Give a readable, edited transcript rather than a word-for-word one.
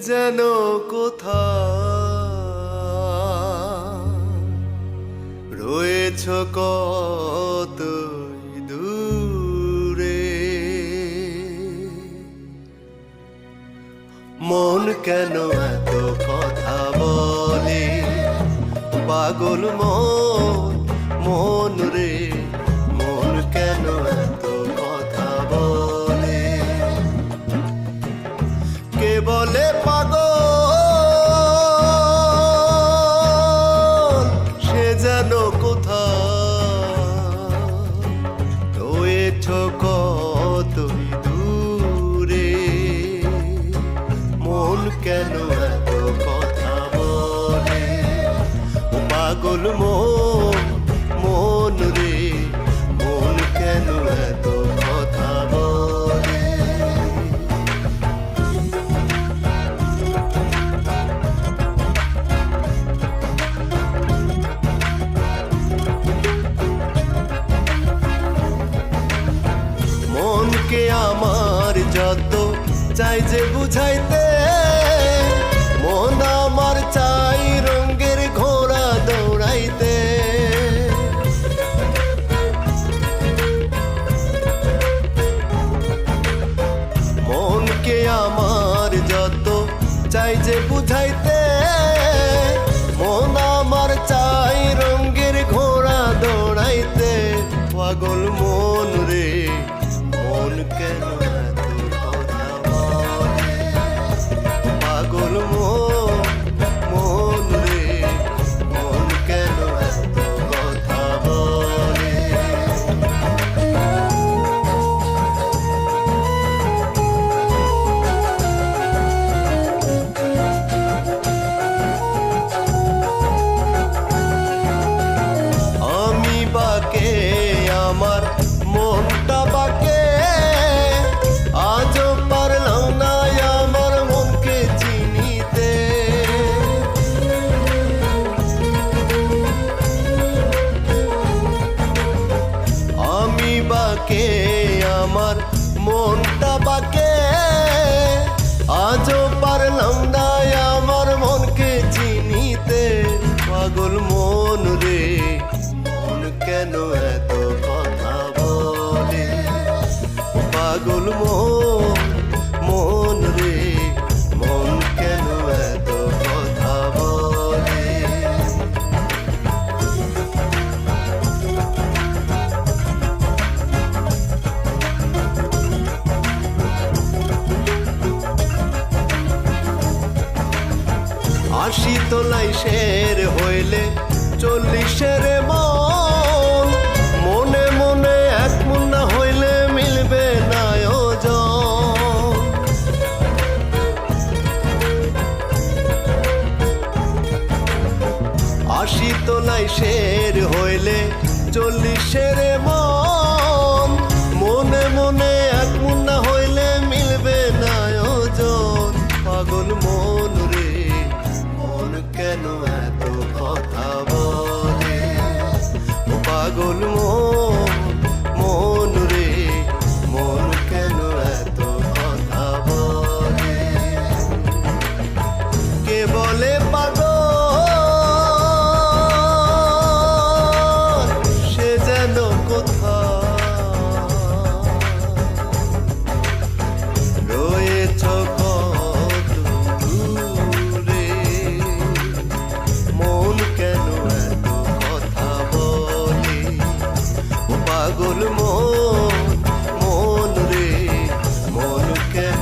যেন কোথায় রয়েছ কতই দূরে। মন কেন এত কথা বলে, পাগল মন, মন রে মন কেন এত কথা বলে। কে বলে পাগল, সে যেন কোথায় রয়েছ কতই দূরে। মন কেন এত কথা বলে, ও পাগল মন, মন রে মন কেন এত কথা বলে। মনকে আমার যত চাই যে বুঝাইতে, মন আমার চাই রঙের ঘোড়া দৌড়াইতে। মনকে আমার যত চাই যে বুঝাইতে, মন আমার চাই রঙের ঘোড়া দৌড়াইতে। পাগল মন রে মন কেন এত কথা বলে, পাগল মন, মন রে মন কেন এত কথা বলে। আমি বাকে আমার মনটা বাকে, আজও পারলাম না আমার মনকে চিনিতে। আমি বাকে আমার মনটা বাকে, আজও পারলাম না আমার মনকে চিনিতে। পাগল মন রে মন কেন এত কথা বলে, পাগল মন, মন রে মন কেন এত কথা বলে। আশি তোলাই শের হইলে 40-এর মন, মনে মনে এক মন না হইলে মিলবে না ওজন। 80 তোলাই শের হইলে 40-এর মন, মনে মনে এক মন না হইলে মিলবে না ওজন। পাগল মন রে মন কেন এত কথা বলে, ও পাগল মন, মন রে মন কেন এত কথা বলে। কে বলে পাগল, সে যেন কোথায় রয়েছ কত দূরে। মন কেন এত কথা বলে, ও পাগল মন, মন রে মন কেন